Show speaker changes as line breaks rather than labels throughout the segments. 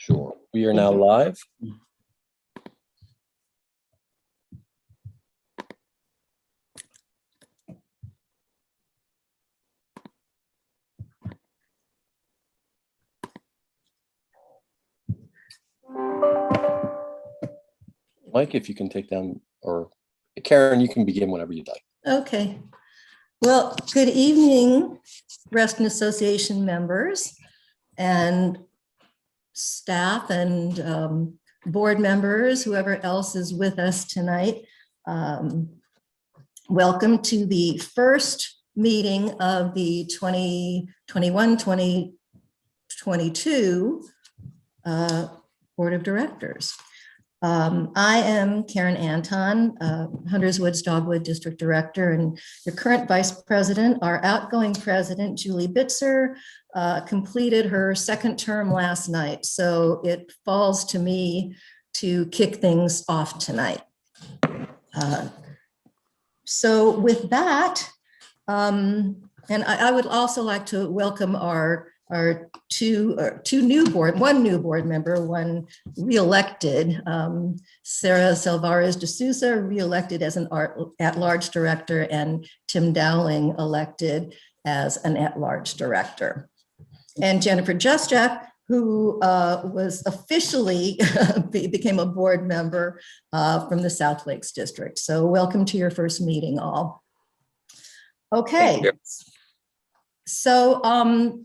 Sure. We are now live. Mike, if you can take down, or Karen, you can begin whenever you'd like.
Okay. Well, good evening, Reston Association members and staff and board members, whoever else is with us tonight. Welcome to the first meeting of the 2021-2022 Board of Directors. I am Karen Anton, Hunters Woods Dogwood District Director, and your current Vice President. Our outgoing President, Julie Bitzer, completed her second term last night, so it falls to me to kick things off tonight. So with that, and I would also like to welcome our one new board member, one re-elected, Sarah Salvarez de Sousa, re-elected as an at-large director, and Tim Dowling elected as an at-large director. And Jennifer Juszczak, who was officially became a board member from the South Lakes District. So welcome to your first meeting, all. Okay. So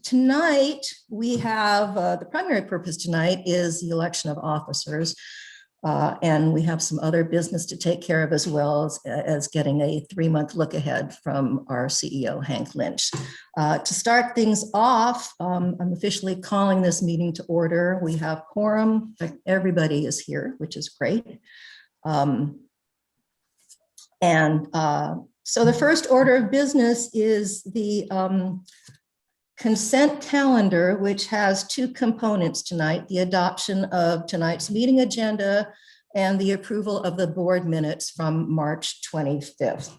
tonight we have, the primary purpose tonight is the election of officers. And we have some other business to take care of, as well as getting a 3-month look ahead from our CEO, Hank Lynch. To start things off, I'm officially calling this meeting to order. We have quorum, everybody is here, which is great. So the first order of business is the consent calendar, which has 2 components tonight: the adoption of tonight's meeting agenda and the approval of the board minutes from March 25th.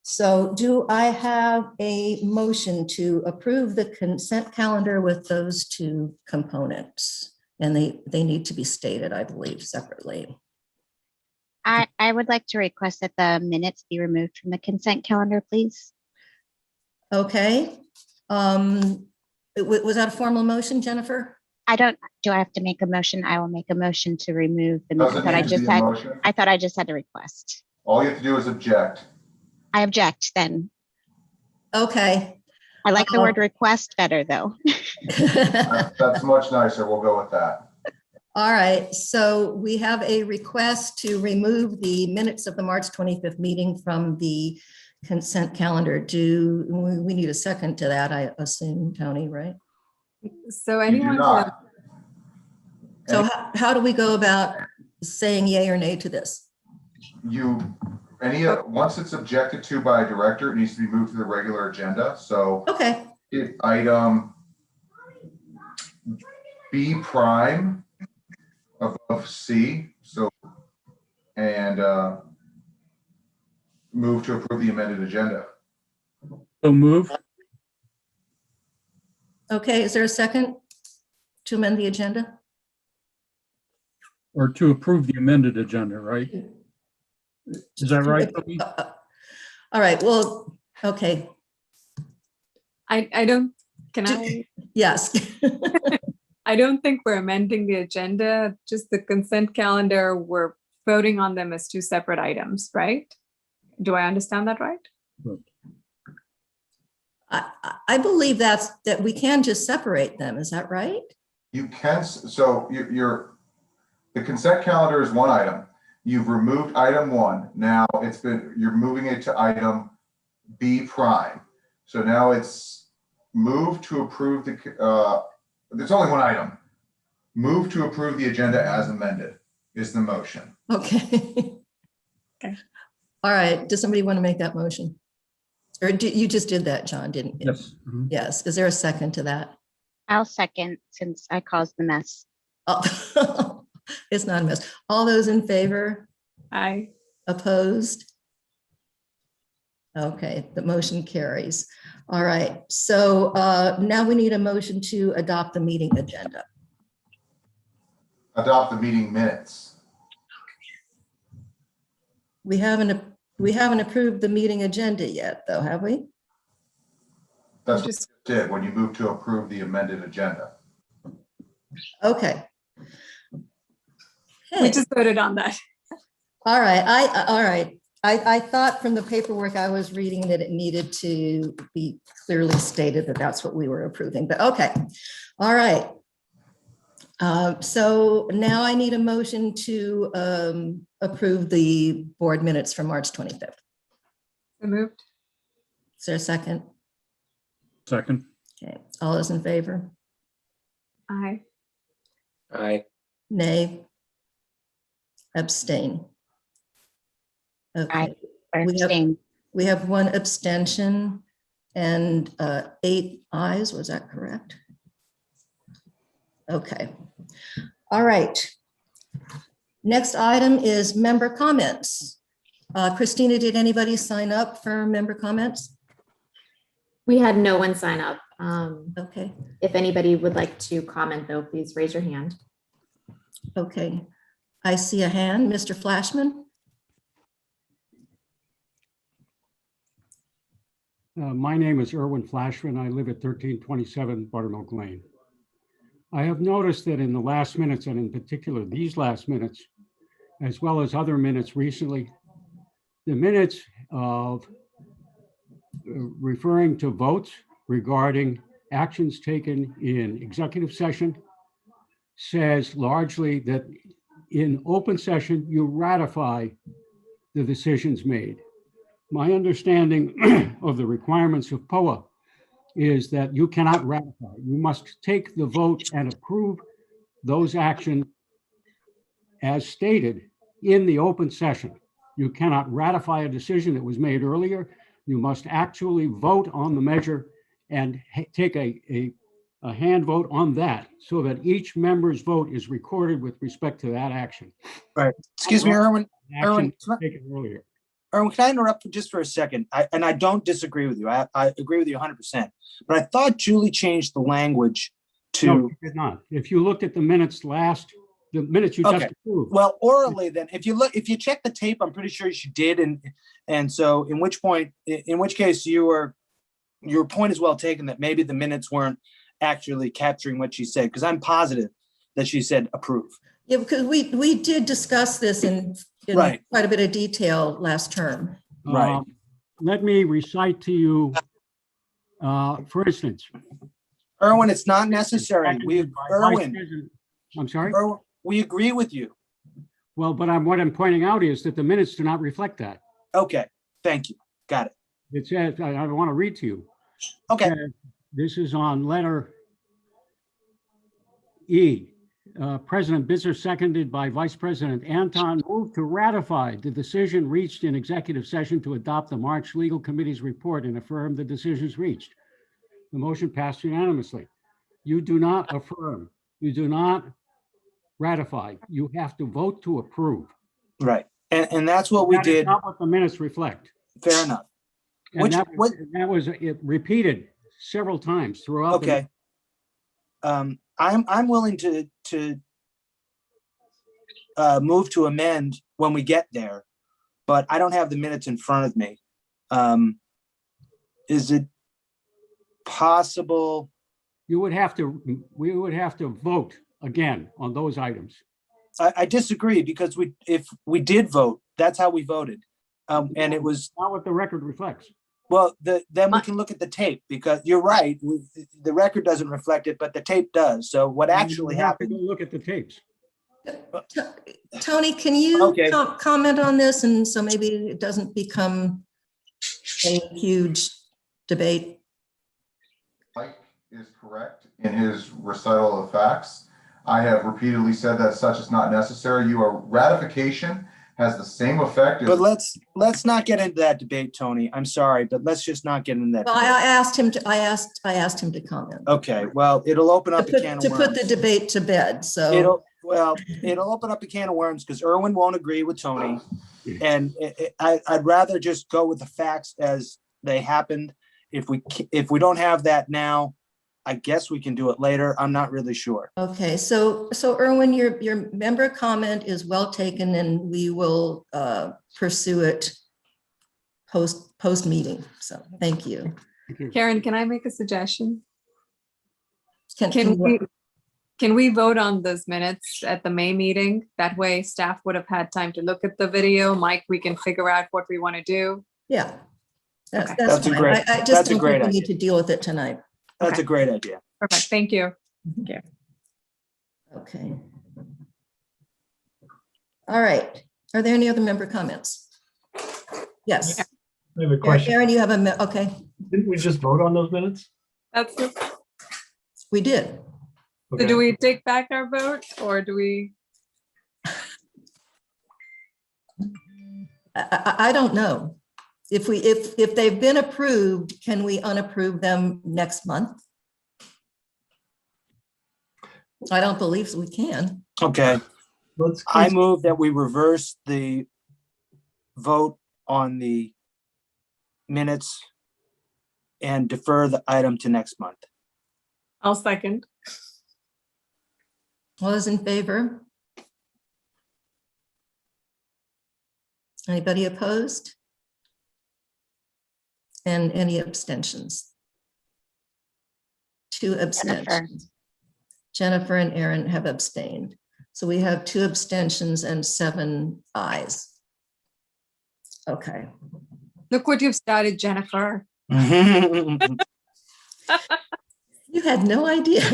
So do I have a motion to approve the consent calendar with those 2 components? And they need to be stated, I believe, separately.
I would like to request that the minutes be removed from the consent calendar, please.
Okay. Was that a formal motion, Jennifer?
Do I have to make a motion? I will make a motion to remove the minutes. I thought I just had a request.
All you have to do is object.
I object then.
Okay.
I like the word request better though.
That's much nicer. We'll go with that.
All right, so we have a request to remove the minutes of the March 25th meeting from the consent calendar. Do we need a second to that, I assume, Tony, right?
So anyone?
So how do we go about saying yay or nay to this?
Once it's objected to by a director, it needs to be moved to the regular agenda. So
okay,
if item B prime above C, and move to approve the amended agenda.
So move.
Okay, is there a second to amend the agenda?
Or to approve the amended agenda, right? Is that right?
All right, well, okay.
I don't, can I?
Yes.
I don't think we're amending the agenda, just the consent calendar. We're voting on them as 2 separate items, right? Do I understand that right?
I believe that we can just separate them. Is that right?
You can. So the consent calendar is 1 item. You've removed item 1. Now you're moving it to item B prime. So now it's moved to approve there's only 1 item. Move to approve the agenda as amended is the motion.
Okay.
Okay.
All right. Does somebody want to make that motion? Or you just did that, John, didn't you?
Yes. Mm-hmm.
Yes. Is there a second to that?
I'll second since I caused the mess.
Oh, it's not a mess. All those in favor?
Aye.
Opposed? Okay, the motion carries. All right, so now we need a motion to adopt the meeting agenda.
adopt the meeting minutes.
We haven't approved the meeting agenda yet, though, have we?
That's what
Just,
you did when you moved to approve the amended agenda.
Okay.
we
Okay.
just voted on that.
All right, all right. I thought from the paperwork I was reading that it needed to be clearly stated that that's what we were approving, but okay. All right. So now I need a motion to approve the board minutes from March 25th.
So moved.
Is there a second?
Second.
Okay, all those in favor?
Aye.
Aye.
Nay? Abstain? Okay.
Or
We have-
abstain.
We have one abstention and 8 ayes, was that correct? Okay, all right. Next item is member comments. Christina, did anybody sign up for member comments?
We had no one sign up.
Okay,
If anybody would like to comment though, please raise your hand.
okay. I see a hand, Mr. Flashman.
My name is Erwin Flashman. I live at 1327 Buttermilk Lane. I have noticed that in the last minutes, and in particular these last minutes, as well as other minutes recently, the minutes of referring to votes regarding actions taken in executive session says largely that in open session, you ratify the decisions made. My understanding of the requirements of POA is that you cannot ratify. You must take the vote and approve those actions as stated in the open session. You cannot ratify a decision that was made earlier. You must actually vote on the measure and take a hand vote on that so that each member's vote is recorded with respect to that action.
Right. Excuse me, Erwin.
Action
Erwin,
taken earlier.
Erwin, can I interrupt for just for a second? I don't disagree with you. I agree with you 100%. But I thought Julie changed the language to,
No, you did not. If you looked at the minutes the minutes you just
Okay.
approved.
well, orally then, if you check the tape, I'm pretty sure she did. And so in which case your point is well taken that maybe the minutes weren't actually capturing what she said, because I'm positive that she said approve.
Yeah, because we did discuss this in
Right.
quite a bit of detail last term.
Right.
Let me recite to you, for instance.
Erwin, it's not necessary.
seconded by Vice
Erwin,
President- I'm sorry?
Erwin, we agree with you.
Well, but what I'm pointing out is that the minutes do not reflect that.
Okay, thank you. Got it.
It says, I want to read to you.
Okay.
This is on letter E. President Bitzer, seconded by Vice President Anton, moved to ratify the decision reached in executive session to adopt the March Legal Committee's report and affirm the decisions reached. The motion passed unanimously. You do not affirm. You do not ratify. You have to vote to approve.
Right. And that's what we
That is
did.
not what the minutes reflect.
Fair enough.
And
Which-
that was it repeated several times throughout. the-
Okay. I'm willing to move to amend when we get there, but I don't have the minutes in front of me. Is it possible?
We would have to vote again on those items.
I disagree because if we did vote, that's how we voted. And it was,
Not what the record reflects.
well, then we can look at the tape because you're right. The record doesn't reflect it, but the tape does. So what actually
You have to
happened?
go look at the tapes.
Tony, can you
Okay.
comment on this? And so maybe it doesn't become a huge debate.
Mike is correct in his recital of facts. I have repeatedly said that such is not necessary. Ratification has the same effect as.
But let's not get into that debate, Tony. I'm sorry, but let's just not get into that.
Well,
debate.
I asked him to comment.
Okay, well, it'll open
To
up a can of
put the
worms.
debate to bed, so.
It'll open up a can of worms because Erwin won't agree with Tony. And I'd rather just go with the facts as they happened. If we don't have that now, I guess we can do it later. I'm not really sure.
Okay, so Erwin, your member comment is well taken, and we will pursue it post meeting. So thank you.
Thank you.
Karen, can I make a suggestion?
Can
Can we vote on those minutes at the May meeting? That way staff would have had time to look at the video. Mike, we can figure out what we want to do.
Yeah.
Okay.
That's a
fine.
great-
I just
that's a
don't
great
think we
idea.
need to deal with it tonight.
That's
Okay.
a great idea.
Perfect. Thank you.
Okay. All right. Are there any other member comments? Yes.
I have a question.
Aaron, you have okay,
Didn't we just vote on those minutes?
That's it.
we did.
So
Okay.
do we take back our vote or do we?
I don't know. If they've been approved, can we unapprove them next month? I don't believe we can.
Okay.
Let's
I move that we reverse the vote on the minutes and defer the item to next month.
I'll second.
All those in favor? Anybody opposed? And any abstentions? 2 abstentions. Jennifer and Aaron have abstained. So we have 2 abstentions and 7 ayes. Okay.
Look what you've started, Jennifer.
You had no idea.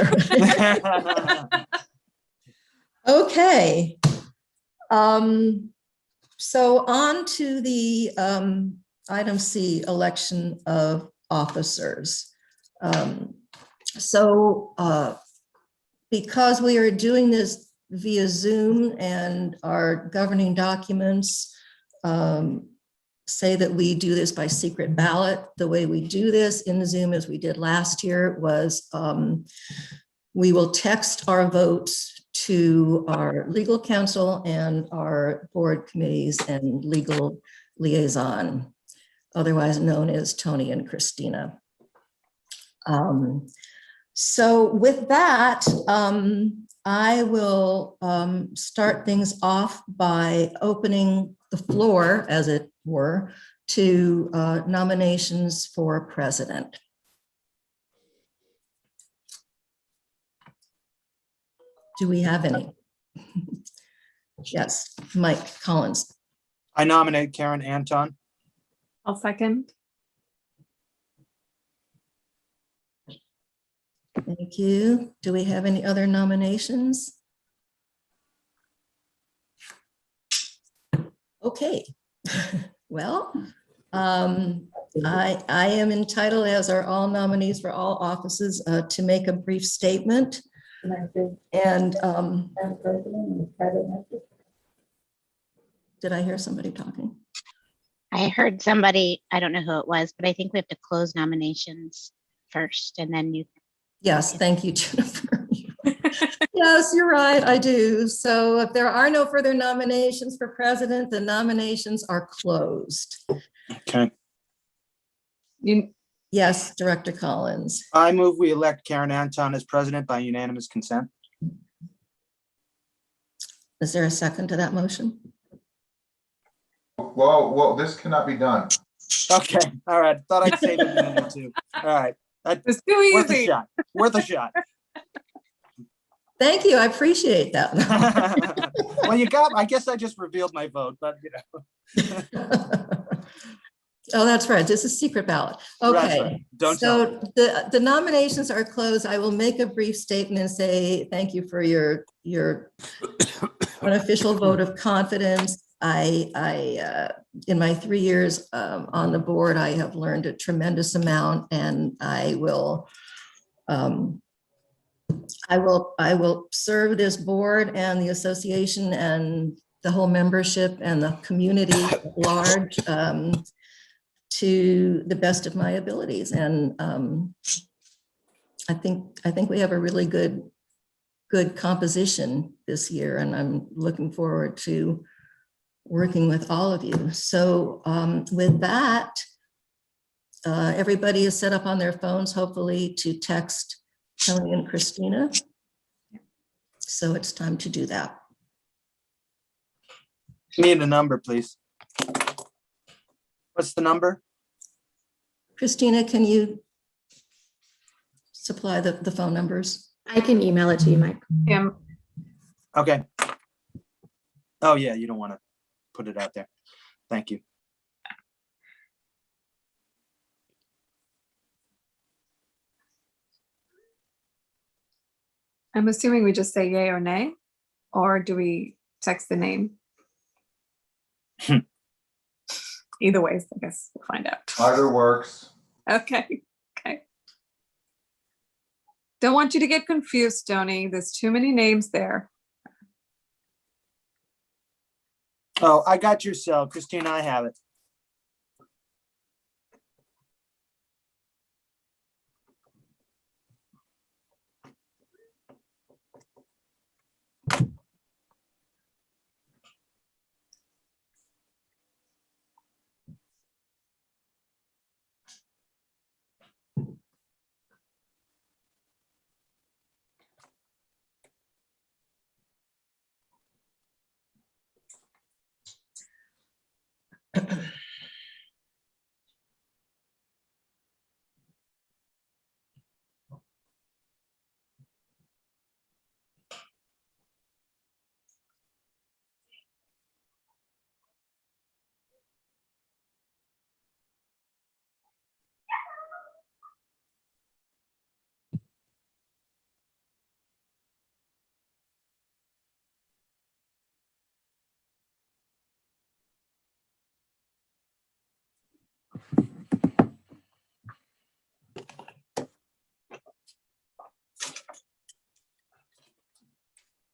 Okay. So on to the item C, election of officers. Because we are doing this via Zoom and our governing documents say that we do this by secret ballot, the way we do this in Zoom, as we did last year, was we will text our votes to our legal counsel and our board committees and legal liaison, otherwise known as Tony and Christina. So with that, I will start things off by opening the floor, as it were, to nominations for president. Do we have any? Yes, Mike Collins.
I nominate Karen Anton.
I'll second.
Thank you. Do we have any other nominations? Okay. Well, I am entitled, as are all nominees for all offices, to make a brief statement. And did I hear somebody talking?
I heard somebody, I don't know who it was, but I think we have to close nominations first and then you.
Yes, thank you, Jennifer. Yes, you're right, I do. So if there are no further nominations for president, the nominations are closed.
Okay.
Yes, Director Collins.
I move we elect Karen Anton as president by unanimous consent.
Is there a second to that motion?
Well, this cannot be done.
Okay, all right. Thought I'd save a minute or two. All right.
It's too
Worth a
easy.
shot. Worth a shot.
Thank you, I appreciate that.
Well, I guess I just revealed my vote, but
Oh, that's right, this is secret ballot.
That's
Okay,
right. Don't tell me.
so the nominations are closed. I will make a brief statement and say thank you for your unofficial vote of confidence. In my 3 years on the board, I have learned a tremendous amount, and I will serve this board and the association and the whole membership and the community at large to the best of my abilities. And I think we have a really good composition this year, and I'm looking forward to working with all of you. So with that, everybody is set up on their phones, hopefully, to text Tony and Christina. So it's time to do that.
Need a number, please. What's the number?
Christina, can you supply the phone numbers?
I can email it to you, Mike.
Okay. Oh, yeah, you don't want to put it out there. Thank you.
I'm assuming we just say yay or nay, or do we text the name? Either ways, I guess we'll find out.
Either works.
Okay, okay. Don't want you to get confused, Tony. There's too many names there.
Oh, I got your cell. Christina, I have it.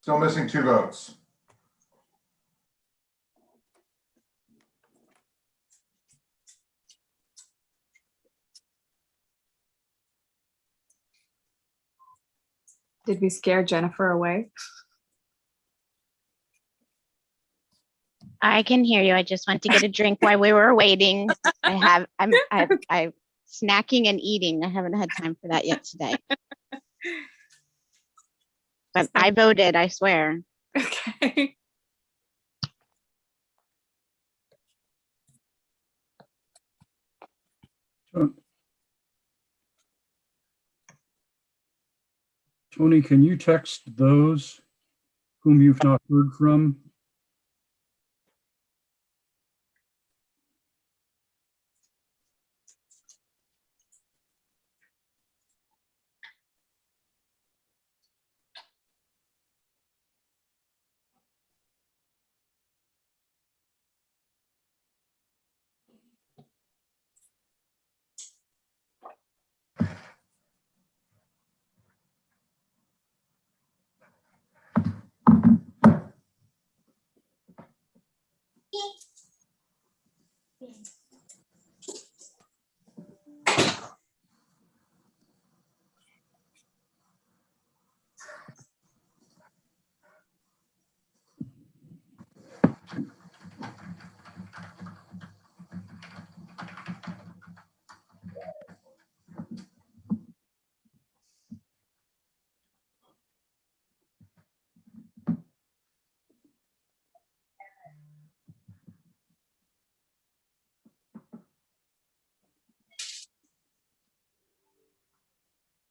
Still missing 2 votes.
Did we scare Jennifer away?
I can hear you. I just went to get a drink while we were waiting. I'm snacking and eating. I haven't had time for that yet today. But I voted, I swear.
Okay.
Tony, can you text those whom you've not heard from?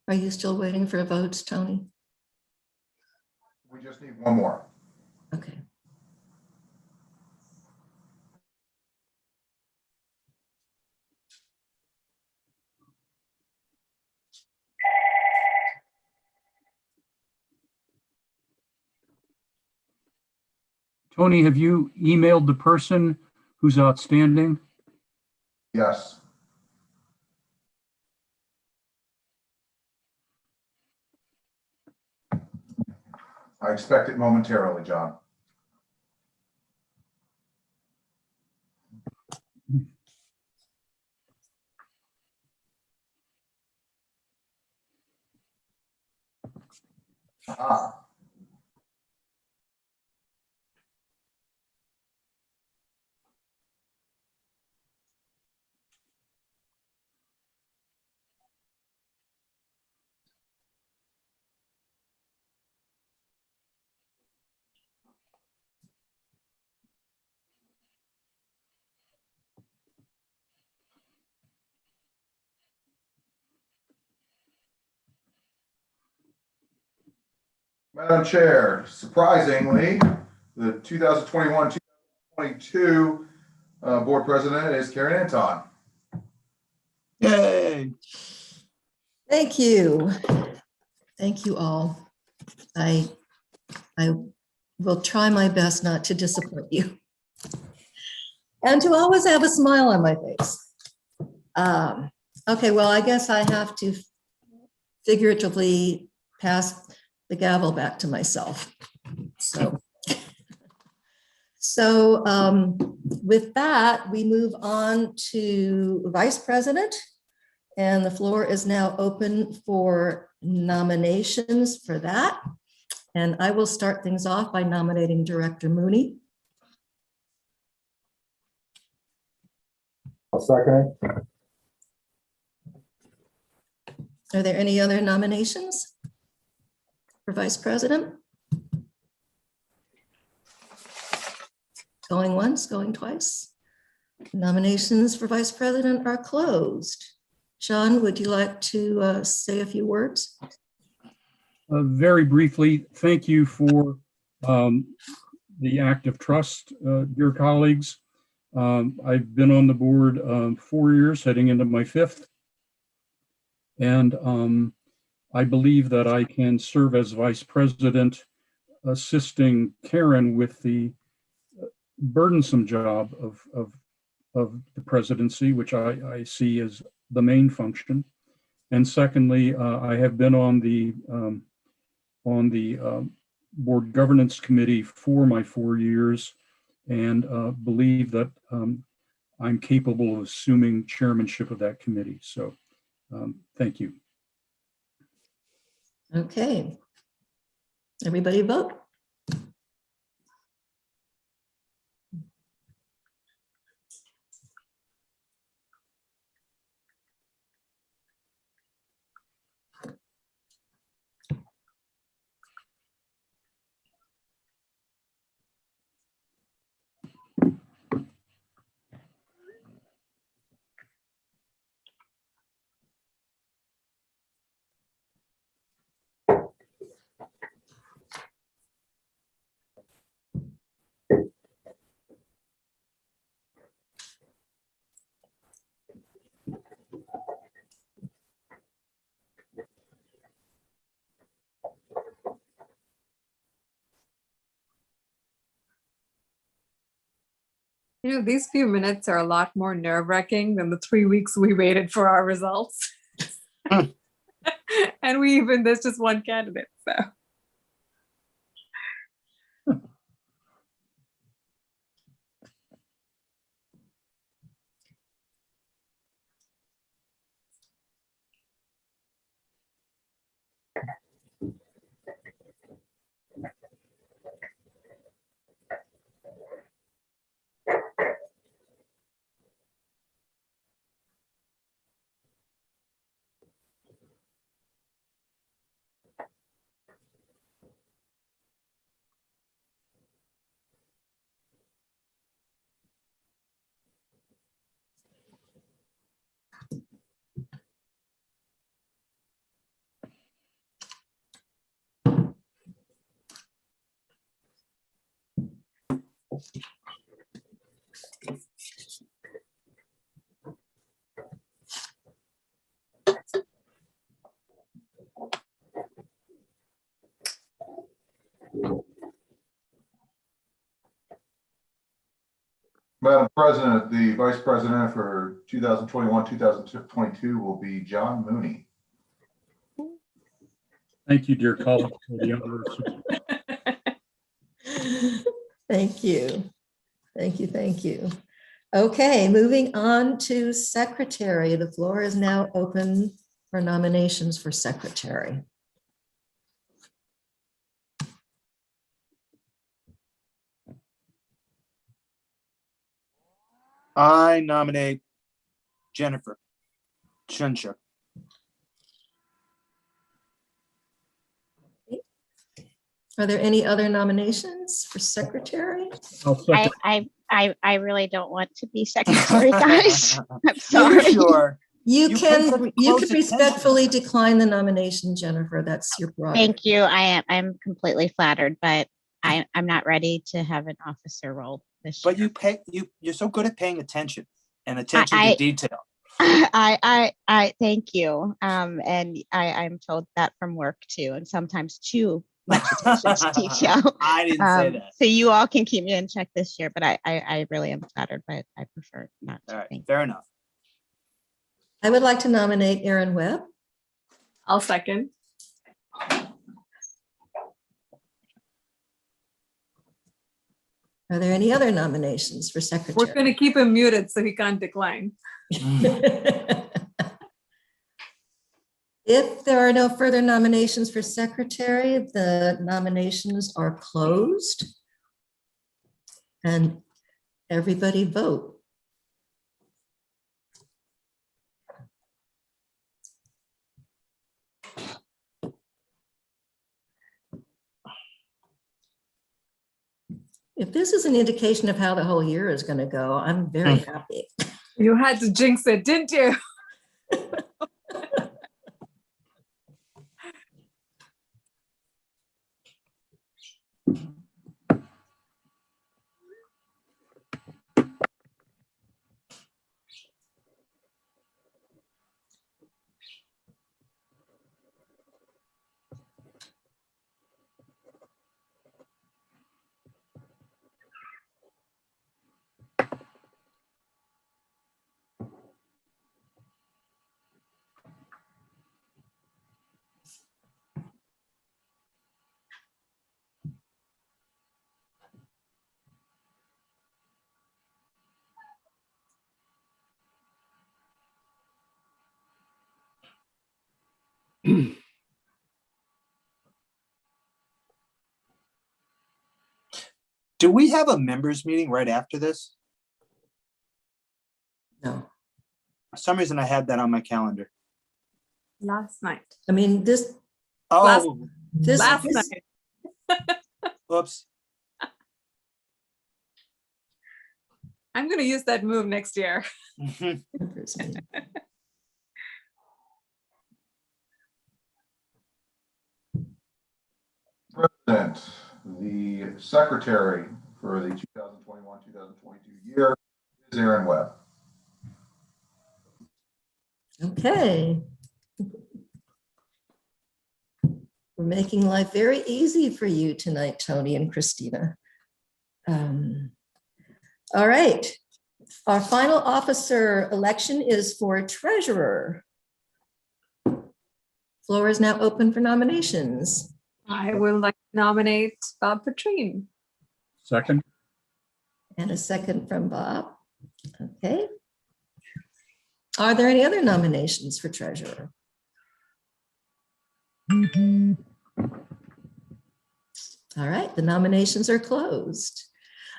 Are you still waiting for votes, Tony?
We just need 1 more.
Okay.
Tony, have you emailed the person who's outstanding?
Yes. I expect it momentarily, John. Ah. Madam Chair, surprisingly, the 2021-2022 Board President is Karen Anton.
Yay.
Thank you. Thank you all. I will try my best not to disappoint you. And to always have a smile on my face. Okay, well, I guess I have to figuratively pass the gavel back to myself. So with that, we move on to Vice President, and the floor is now open for nominations for that. And I will start things off by nominating Director Mooney.
I'll second it.
Are there any other nominations for Vice President? Going once, going twice. Nominations for Vice President are closed. John, would you like to say a few words?
Very briefly, thank you for the act of trust, dear colleagues. I've been on the board 4 years, heading into my 5th. And I believe that I can serve as Vice President, assisting Karen with the burdensome job of the presidency, which I see as the main function. And secondly, I have been on the Board Governance Committee for my 4 years, and believe that I'm capable of assuming chairmanship of that committee. So thank you.
Okay. Everybody vote.
You know, these few minutes are a lot more nerve-wracking than the 3 weeks we waited for our results. And there's just one candidate, so.
Madam President, the Vice President for 2021-2022 will be John Mooney.
Thank you, dear colleagues, for the honor of
Thank you. Thank you. Thank you. Okay, moving on to Secretary. The floor is now open for nominations for Secretary.
I nominate Jennifer Shunsher.
Are there any other nominations for Secretary?
I'll second.
I really don't want to be secretary, guys. I'm sorry.
Sure.
You
put
can
such
you
close
can
attention.
respectfully decline the nomination, Jennifer. That's your prerogative.
Thank you. I'm completely flattered, but I'm not ready to have an officer role this
But
year.
you're so good at paying attention and attention
I-
to detail.
I thank you. And I'm told that from work too, and sometimes too much attention to detail.
I didn't say that.
So you all can keep me in check this year, but I really am flattered, but I prefer not to.
All right,
Thank you.
fair enough.
I would like to nominate Aaron Webb.
I'll second.
Are there any other nominations for
We're
secretary?
going to keep him muted so he can't decline.
If there are no further nominations for secretary, the nominations are closed. And everybody vote. If this is an indication of how the whole year is going to go, I'm very happy.
You had to jinx it, didn't you?
Do we have a members meeting right after this?
No,
For some reason, I had that on my calendar.
Last night.
I mean, this,
Oh,
Last
this,
night.
oops.
I'm going to use that move next year.
President, the secretary for the 2021-2022 year is Aaron Webb.
okay. We're making life very easy for you tonight, Tony and Christina. All right. Our final officer election is for treasurer. Floor is now open for nominations.
I will like to nominate Bob Petrine.
Second.
And a second from Bob. Okay. Are there any other nominations for treasurer? All right, the nominations are closed.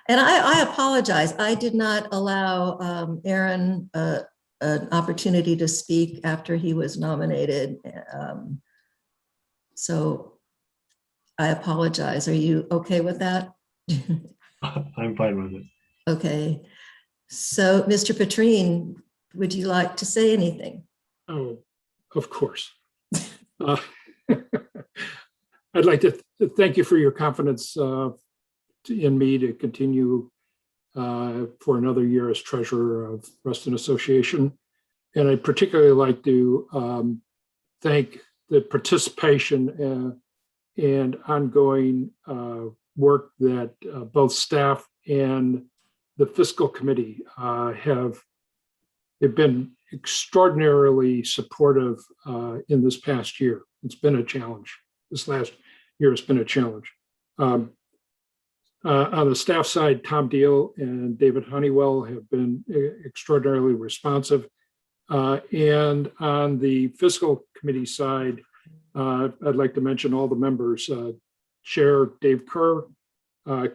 And I apologize. I did not allow Aaron an opportunity to speak after he was nominated. So I apologize. Are you okay with that?
I'm fine with it.
Okay. So, Mr. Petrine, would you like to say anything?
Oh, of course. I'd like to thank you for your confidence in me to continue for another year as treasurer of Reston Association. And I'd particularly like to thank the participation and ongoing work that both staff and the fiscal committee they've been extraordinarily supportive in this past year. It's been a challenge. This last year has been a challenge. On the staff side, Tom Deal and David Honeywell have been extraordinarily responsive. And on the fiscal committee side, I'd like to mention all the members, Chair Dave Kerr,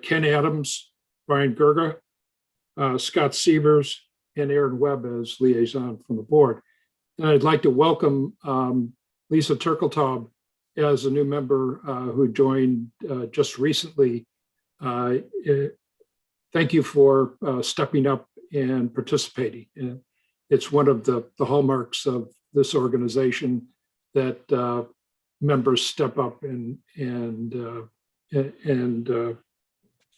Ken Adams, Brian Gerga, Scott Sievers, and Aaron Webb as liaison from the board. And I'd like to welcome Lisa Turkeltaub as a new member who joined just recently. Thank you for stepping up and participating.
it's one of the hallmarks of this organization that members step up and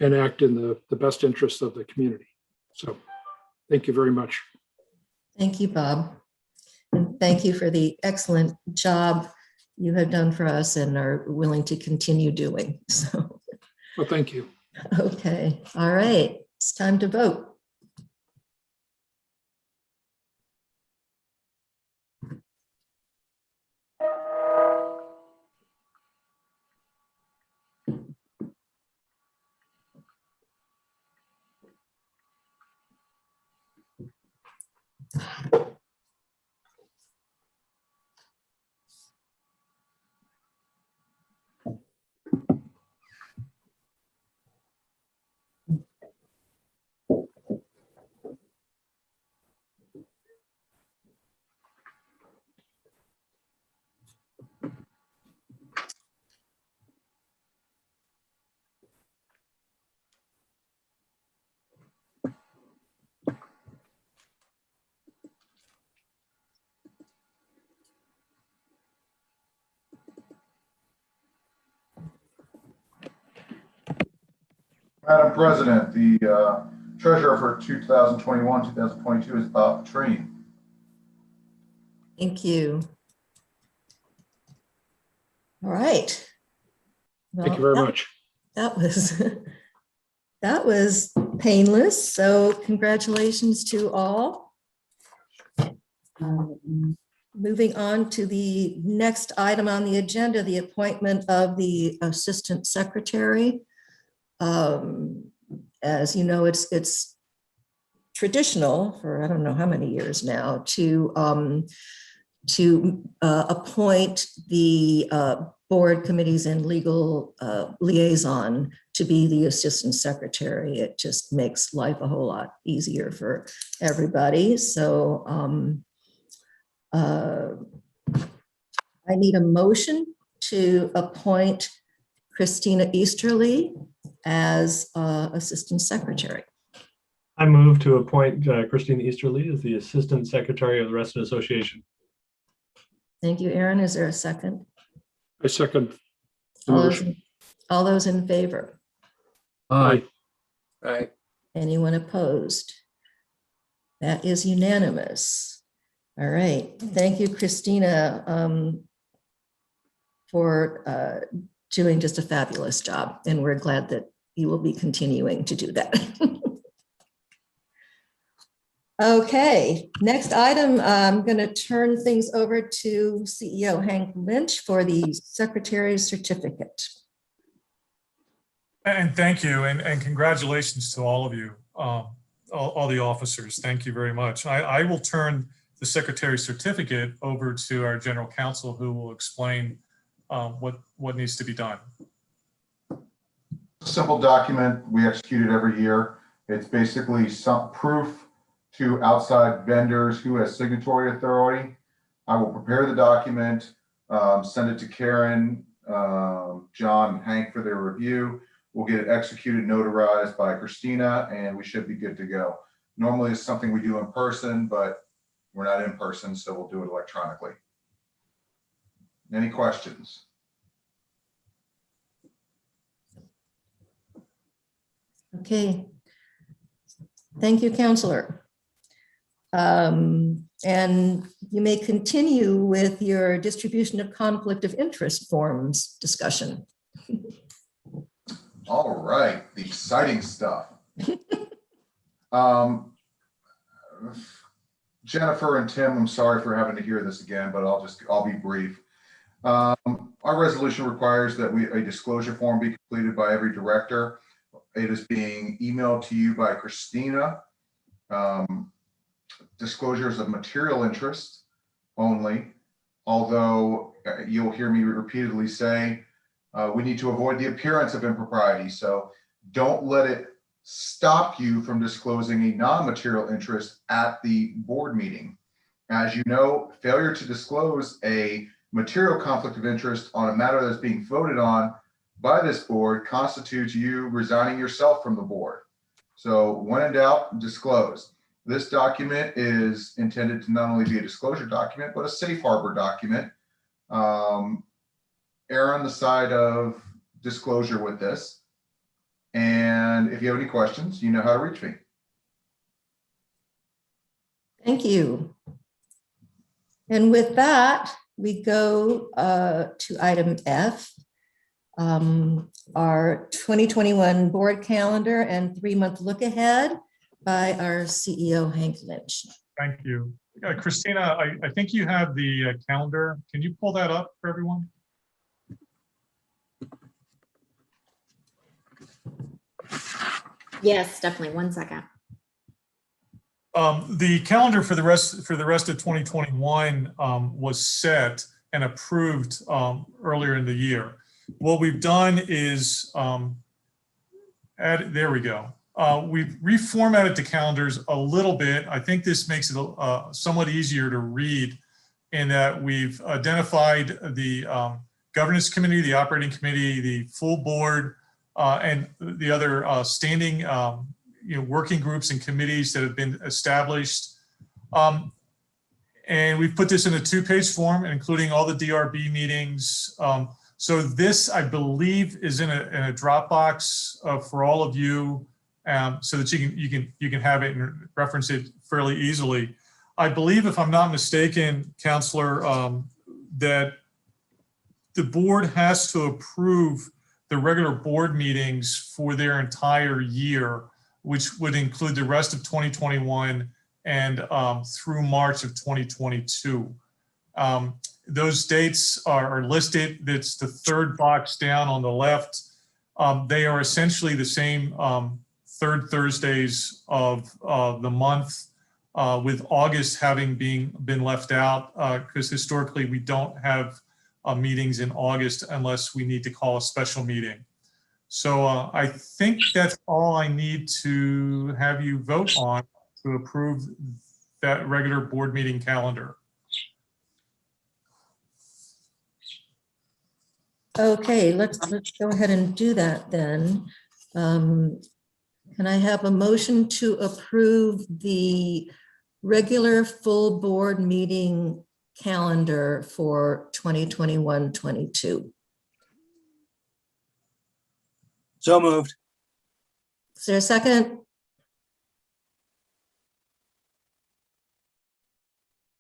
act in the best interest of the community. So thank you very much.
Thank you, Bob. And thank you for the excellent job you have done for us and are willing to continue doing. So,
Well, thank you.
okay. All right. It's time to vote.
Madam President, the treasurer for 2021-2022 is Bob Treen.
Thank you. All right.
Thank you
Well,
very much.
that was painless. So congratulations to all. Moving on to the next item on the agenda, the appointment of the assistant secretary. As you know, it's traditional for I don't know how many years now to appoint the board committees and legal liaison to be the assistant secretary. It just makes life a whole lot easier for everybody. So I need a motion to appoint Christina Easterly as assistant secretary.
I move to appoint Christine Easterly as the Assistant Secretary of the Resident Association.
Thank you, Aaron. Is there a second?
I second the
All
motion.
all those in favor?
Aye.
Right.
Anyone opposed? That is unanimous. All right. Thank you, Christina, for doing just a fabulous job. And we're glad that you will be continuing to do that. Okay, next item, I'm going to turn things over to CEO Hank Lynch for the Secretary's certificate.
And thank you, and congratulations to all of you, all the officers. Thank you very much. I will turn the Secretary's certificate over to our General Counsel, who will explain what needs to be done.
Simple document we execute it every year. It's basically some proof to outside vendors who has signatory authority. I will prepare the document, send it to Karen, John, and Hank for their review. We'll get it executed, notarized by Christina, and we should be good to go. Normally it's something we do in person, but we're not in person, so we'll do it electronically. Any questions?
Okay. Thank you, Counselor. And you may continue with your distribution of conflict of interest forms discussion.
All right, the exciting stuff. Jennifer and Tim, I'm sorry for having to hear this again, but I'll be brief. Our resolution requires that a disclosure form be completed by every director. It is being emailed to you by Christina. Disclosures of material interest only, although you'll hear me repeatedly say we need to avoid the appearance of impropriety. So don't let it stop you from disclosing a non-material interest at the board meeting. As you know, failure to disclose a material conflict of interest on a matter that's being voted on by this board constitutes you resigning yourself from the board. So when in doubt, disclose. This document is intended to not only be a disclosure document, but a safe harbor document. Err on the side of disclosure with this. And if you have any questions, you know how to reach me.
Thank you. And with that, we go to item F, our 2021 board calendar and 3-month look ahead by our CEO, Hank Lynch.
Thank you. Christina, I think you have the calendar. Can you pull that up for everyone?
Yes, definitely. 1 second.
The calendar for the rest of 2021 was set and approved earlier in the year. What we've done is there we go. We've reformatted the calendars a little bit. I think this makes it somewhat easier to read in that we've identified the governance committee, the operating committee, the full board, and the other standing working groups and committees that have been established. And we've put this in a 2-page form, including all the DRB meetings. So this, I believe, is in a Dropbox for all of you, so that you can have it and reference it fairly easily. I believe, if I'm not mistaken, Counselor, that the board has to approve the regular board meetings for their entire year, which would include the rest of 2021 and through March of 2022. Those dates are listed. That's the 3rd box down on the left. They are essentially the same 3rd Thursdays of the month, with August having been left out, because historically we don't have meetings in August unless we need to call a special meeting. So I think that's all I need to have you vote on to approve that regular board meeting calendar.
Okay, let's go ahead and do that then. Can I have a motion to approve the regular full board meeting calendar for 2021-22?
So moved.
Is there a second?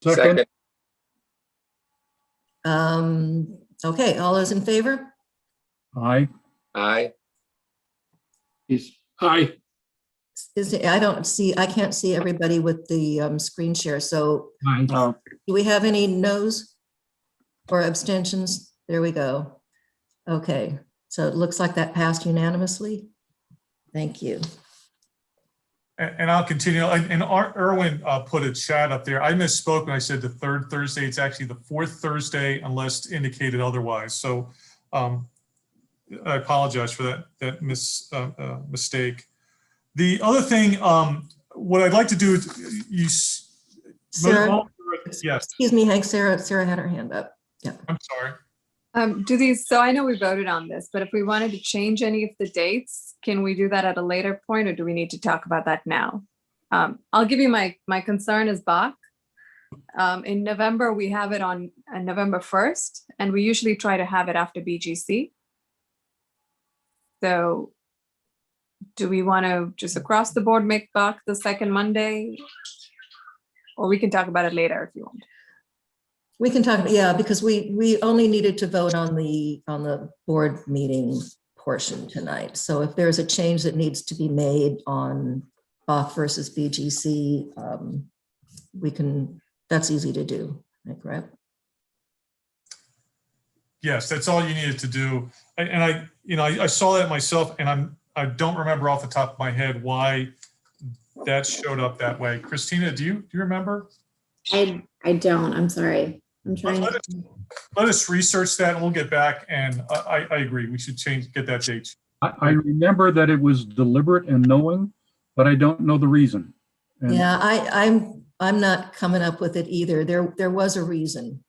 Second.
Okay, all those in favor?
Aye.
Aye.
Aye.
I can't see everybody with the screen share. So
Aye.
do we have any no's or abstentions? There we go. Okay, so it looks like that passed unanimously. Thank you.
And I'll continue. And Erwin put a chat up there. I misspoke when I said the 3rd Thursday. It's actually the 4th Thursday unless indicated otherwise. So I apologize for that mistake. The other thing, what I'd like to do is
Sarah,
yes.
Excuse me, Hank. Sarah had her hand up. Yeah.
I'm sorry.
So I know we voted on this, but if we wanted to change any of the dates, can we do that at a later point, or do we need to talk about that now? I'll give you my concern is Bach. In November, we have it on November 1st, and we usually try to have it after BGC. So do we want to just across the board make Bach the 2nd Monday? Or we can talk about it later if you want.
We can talk, yeah, because we only needed to vote on the board meeting portion tonight. So if there's a change that needs to be made on Bach versus BGC, that's easy to do, correct?
Yes, that's all you needed to do. And I saw that myself, and I don't remember off the top of my head why that showed up that way. Christina, do you remember?
I don't. I'm sorry. I'm trying.
Let us research that, and we'll get back. And I agree. We should get that date.
I remember that it was deliberate and knowing, but I don't know the reason. And
yeah, I'm not coming up with it either. There was a reason.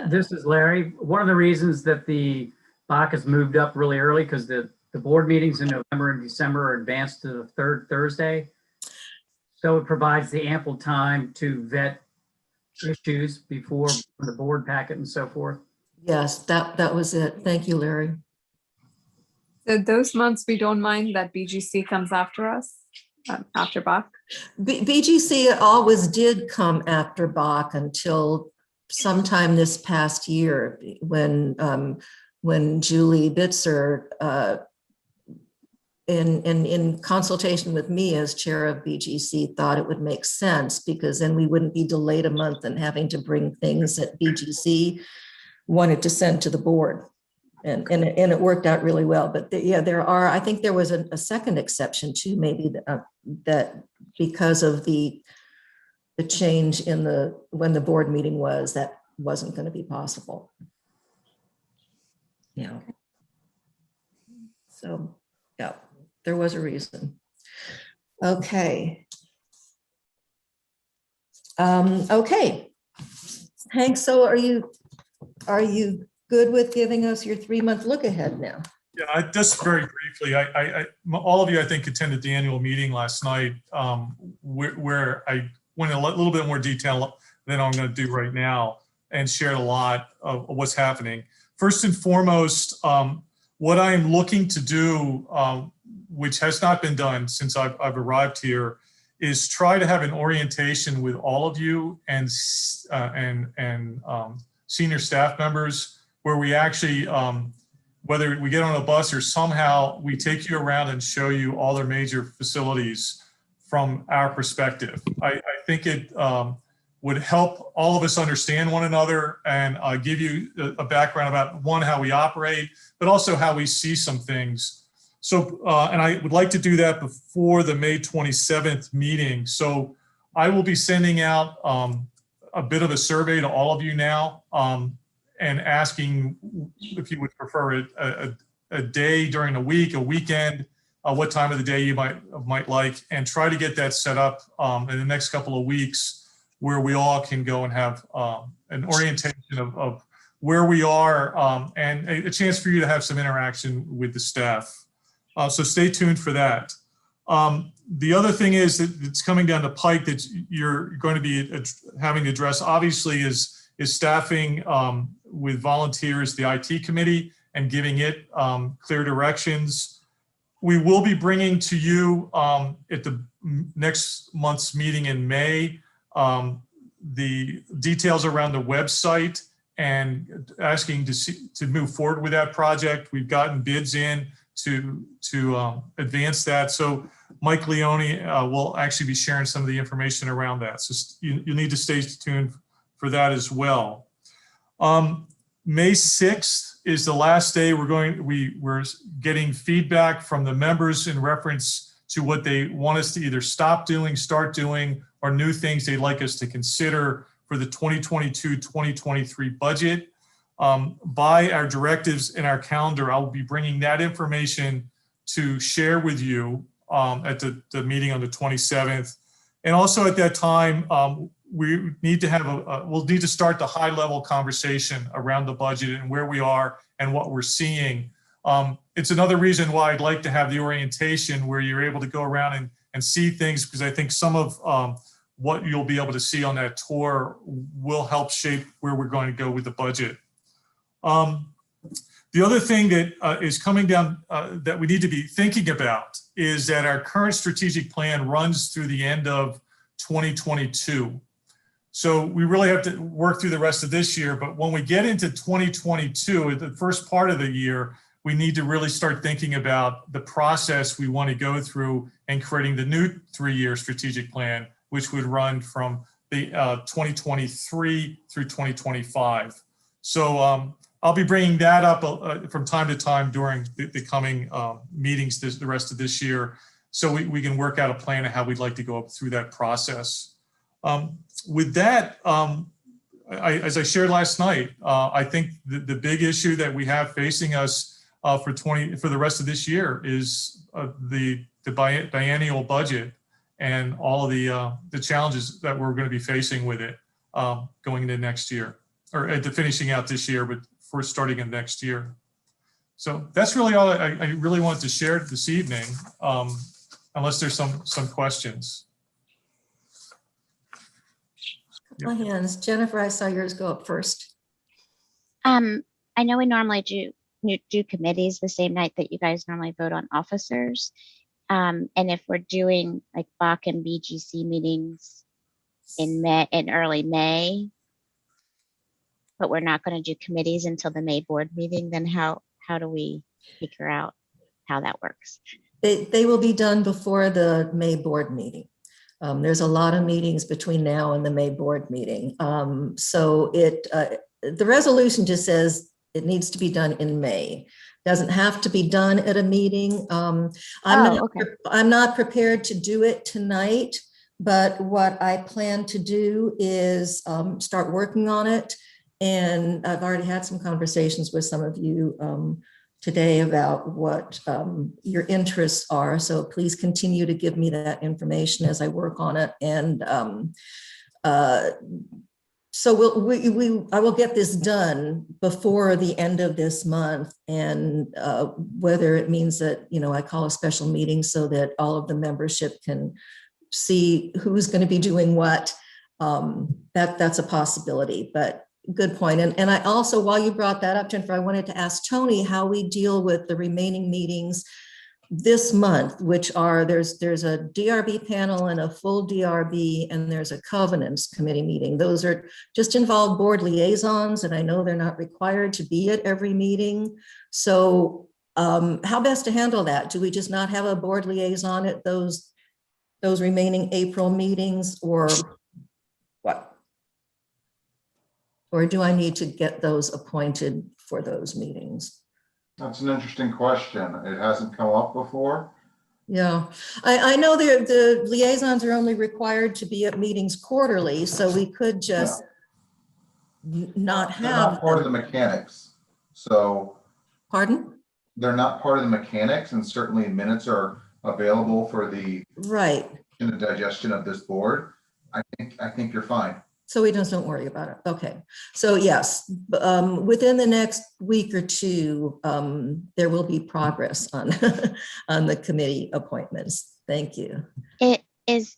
This is Larry. One of the reasons that the Bach is moved up really early because the board meetings in November and December are advanced to the 3rd Thursday. So it provides the ample time to vet issues before the board packet and so forth.
Yes, that was it. Thank you, Larry.
So those months, we don't mind that BGC comes after us, after Bach.
BGC always did come after Bach until sometime this past year when Julie Bitzer, in consultation with me as chair of BGC, thought it would make sense because then we wouldn't be delayed a month and having to bring things that BGC wanted to send to the board. And it worked out really well. But yeah, I think there was a second exception too, maybe that because of the change in when the board meeting was, that wasn't going to be possible. Yeah. So, yeah, there was a reason. Okay. Okay. Hank, so are you good with giving us your 3-month look ahead now?
Yeah, just very briefly, all of you, I think, attended the annual meeting last night, where I went in a little bit more detail than I'm going to do right now and shared a lot of what's happening. First and foremost, what I am looking to do, which has not been done since I've arrived here, is try to have an orientation with all of you and senior staff members, where we actually, whether we get on a bus or somehow we take you around and show you all their major facilities from our perspective. I think it would help all of us understand one another and give you a background about, one, how we operate, but also how we see some things. So, and I would like to do that before the May 27th meeting. So I will be sending out a bit of a survey to all of you now, and asking if you would prefer a day during the week, a weekend, what time of the day you might like, and try to get that set up in the next couple of weeks, where we all can go and have an orientation of where we are, and a chance for you to have some interaction with the staff. So stay tuned for that. The other thing is that it's coming down the pike that you're going to be having to address, obviously, is staffing with volunteers, the IT committee, and giving it clear directions. We will be bringing to you at the next month's meeting in May the details around the website and asking to move forward with that project. We've gotten bids in to advance that. So Mike Leone will actually be sharing some of the information around that. So you need to stay tuned for that as well. May 6th is the last day we're getting feedback from the members in reference to what they want us to either stop doing, start doing, or new things they'd like us to consider for the 2022-2023 budget. By our directives in our calendar, I'll be bringing that information to share with you at the meeting on the 27th. And also at that time, we need to have we'll need to start the high level conversation around the budget and where we are and what we're seeing. It's another reason why I'd like to have the orientation where you're able to go around and see things, because I think some of what you'll be able to see on that tour will help shape where we're going to go with the budget. The other thing that is coming down that we need to be thinking about is that our current strategic plan runs through the end of 2022. So we really have to work through the rest of this year, but when we get into 2022, the first part of the year, we need to really start thinking about the process we want to go through and creating the new 3-year strategic plan, which would run from the 2023 through 2025. So I'll be bringing that up from time to time during the coming meetings the rest of this year, so we can work out a plan of how we'd like to go up through that process. With that, as I shared last night, I think the big issue that we have facing us for the rest of this year is the biennial budget and all of the challenges that we're going to be facing with it going into next year, or at the finishing out this year, but for starting in next year. So that's really all I really wanted to share this evening, unless there's some questions.
couple of hands. Jennifer, I saw yours go up first.
I know we normally do committees the same night that you guys normally vote on officers. And if we're doing like Bach and BGC meetings in early May, but we're not going to do committees until the May board meeting, then how do we figure out how that works?
They will be done before the May board meeting. There's a lot of meetings between now and the May board meeting. So the resolution just says it needs to be done in May. Doesn't have to be done at a meeting. I'm not prepared to do it tonight, but what I plan to do is start working on it. And I've already had some conversations with some of you today about what your interests are. So please continue to give me that information as I work on it. And so I will get this done before the end of this month. And whether it means that, I call a special meeting so that all of the membership can see who's going to be doing what, that's a possibility, but good point. And I also, while you brought that up, Jennifer, I wanted to ask Tony how we deal with the remaining meetings this month, which are, there's a DRB panel and a full DRB, and there's a covenants committee meeting. Those are just involve board liaisons, and I know they're not required to be at every meeting. So how best to handle that? Do we just not have a board liaison at those remaining April meetings, or what? Or do I need to get those appointed for those meetings?
That's an interesting question. It hasn't come up before.
Yeah, I know the liaisons are only required to be at meetings quarterly, so we could just not
They're
have.
not part of the mechanics. So.
Pardon?
They're not part of the mechanics, and certainly minutes are available for the digestion of this board. I think you're fine.
So we just don't worry about it. Okay. So yes, within the next week or two, there will be progress on on the committee appointments. Thank you.
It is.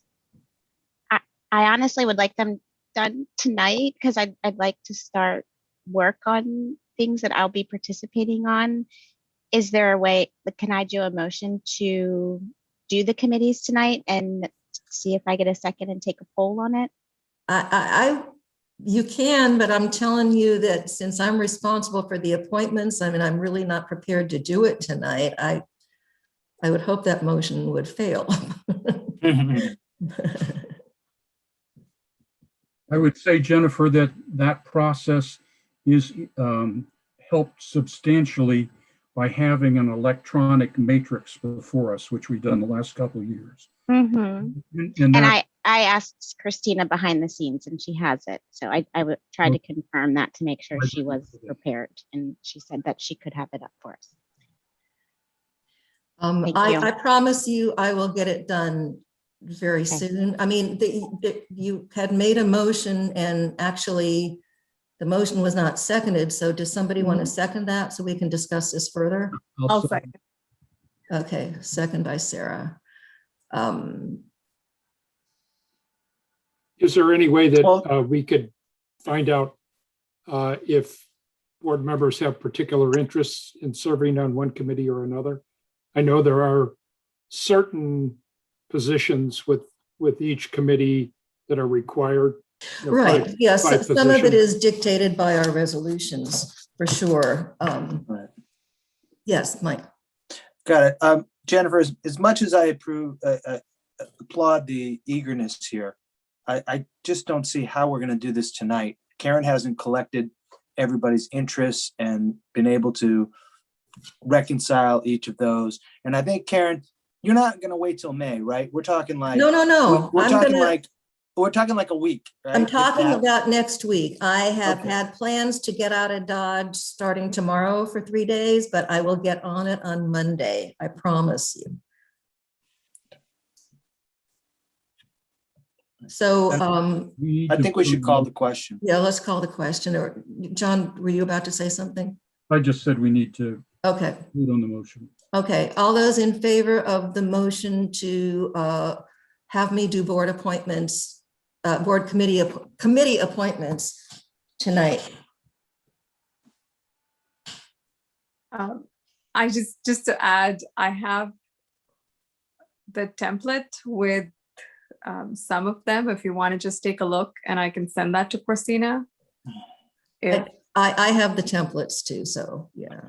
I honestly would like them done tonight because I'd like to start work on things that I'll be participating on. Is there a way? Can I do a motion to do the committees tonight and see if I get a second and take a poll on it?
You can, but I'm telling you that since I'm responsible for the appointments, I mean, I'm really not prepared to do it tonight. I would hope that motion would fail.
I would say, Jennifer, that process is helped substantially by having an electronic matrix before us, which we've done the last couple of years.
Mm-hmm. And I asked Christina behind the scenes and she has it. So I would try to confirm that to make sure she was prepared. And she said that she could have it up for us.
I promise you, I will get it done very soon. I mean, you had made a motion and actually the motion was not seconded. So does somebody want to second that so we can discuss this further?
I'll second.
Okay, second by Sarah.
Is there any way that we could find out if board members have particular interests in serving on one committee or another? I know there are certain positions with each committee that are required.
Right, yes, some of it is dictated by our resolutions, for sure.
Right.
Yes, Mike.
Got it. Jennifer, as much as I applaud the eagerness here, I just don't see how we're going to do this tonight. Karen hasn't collected everybody's interests and been able to reconcile each of those. And I think, Karen, you're not going to wait till May, right? We're talking like
no.
We're talking like a week, right?
I'm talking about next week. I have had plans to get out of Dodge starting tomorrow for 3 days, but I will get on it on Monday. I promise you. So
I think we should call the question.
Yeah, let's call the question. Or John, were you about to say something?
I just said we need to vote on the motion.
Okay, all those in favor of the motion to have me do board appointments board committee appointments tonight.
I just to add, I have the template with some of them, if you want to just take a look, and I can send that to Christina. If
I have the templates too, so yeah.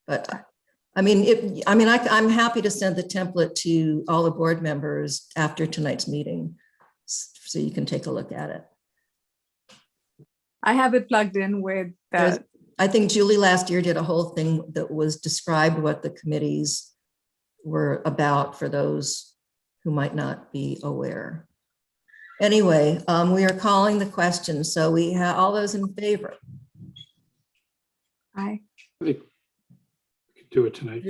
But I mean, I'm happy to send the template to all the board members after tonight's meeting, so you can take a look at it.
I have it plugged in with the,
I think Julie last year did a whole thing that was described what the committees were about for those who might not be aware. Anyway, we are calling the question. So we have all those in favor.
I
We could do it tonight.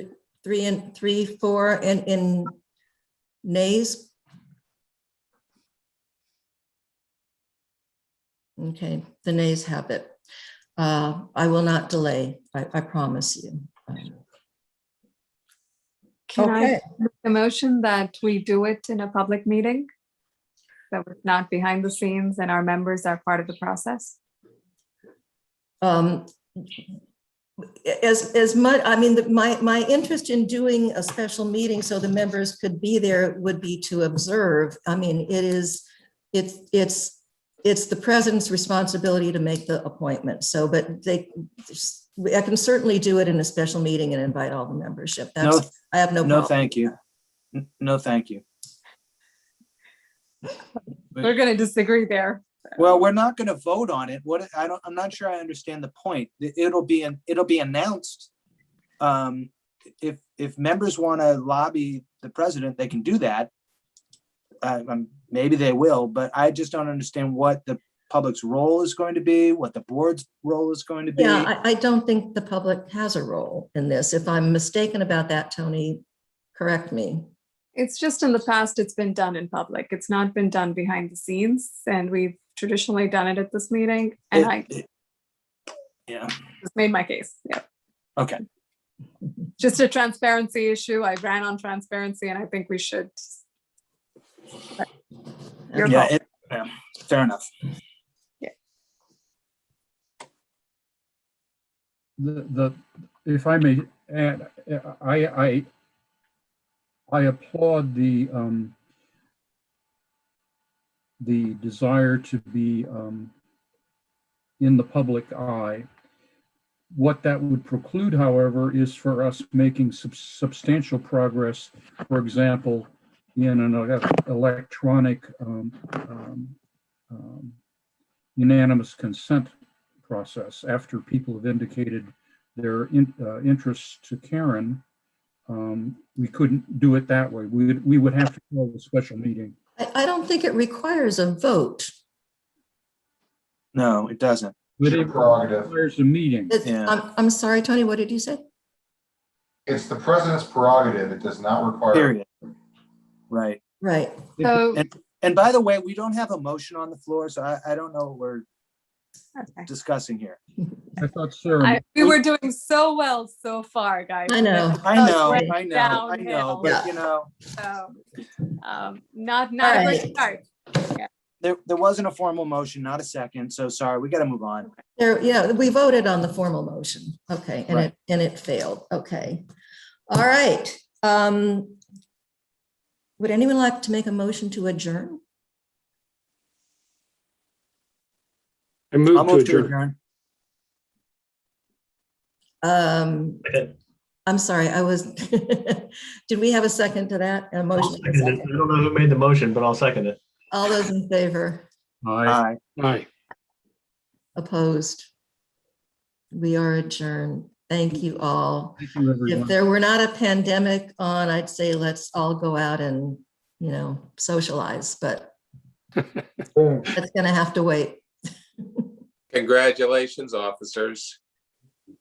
4 in nays. Okay, the nays have it. I will not delay. I promise you.
Can
Okay.
I make a motion that we do it in a public meeting? That we're not behind the scenes and our members are part of the process?
As much, I mean, my interest in doing a special meeting so the members could be there would be to observe. I mean, it's the president's responsibility to make the appointment. So, but I can certainly do it in a special meeting and invite all the membership. That's, I have no problem.
No, thank you. No, thank you.
We're going to disagree there.
Well, we're not going to vote on it. I'm not sure I understand the point. It'll be announced. If members want to lobby the president, they can do that. Maybe they will, but I just don't understand what the public's role is going to be, what the board's role is going to be.
Yeah, I don't think the public has a role in this. If I'm mistaken about that, Tony, correct me.
It's just in the past, it's been done in public. It's not been done behind the scenes, and we've traditionally done it at this meeting. And
yeah,
just made my case. Yeah.
Okay.
Just a transparency issue. I ran on transparency, and I think we should.
Yeah, fair enough.
Yeah.
If I may add, I applaud the desire to be in the public eye. What that would preclude, however, is for us making substantial progress, for example, in an electronic unanimous consent process. After people have indicated their interests to Karen, we couldn't do it that way. We would have to call a special meeting.
I don't think it requires a vote.
No, it doesn't.
But it requires a meeting.
Yeah.
I'm sorry, Tony, what did you say?
It's the president's prerogative. It does not require.
Period. Right.
Right.
So,
and by the way, we don't have a motion on the floor, so I don't know what we're discussing here.
I thought Sarah.
we were doing so well so far, guys.
I know.
I know,
Downhill.
but you know.
So, not a
Right.
great start.
There wasn't a formal motion, not a second, so sorry, we got to move on.
Yeah, we voted on the formal motion. Okay, and
Right.
it failed. Okay. All right. Would anyone like to make a motion to adjourn?
I move
I'll
to
move to
adjourn.
adjourn.
I'm sorry, did we have a second to that? A
I'll
motion?
second it. I don't know who made the motion, but I'll second it.
All those in favor?
Aye.
Aye.
Opposed? We are adjourned. Thank you all.
Thank you, everyone.
If there were not a pandemic on, I'd say let's all go out and, socialize, but that's gonna have to wait.
Congratulations, officers.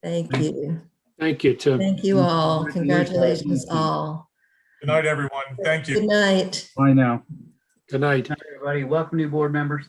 Thank you.
Thank you, Tim.
Thank you all. Congratulations all.
Good night, everyone. Thank you.
Good night.
Bye now.
Good night.
Everybody, welcome new board members.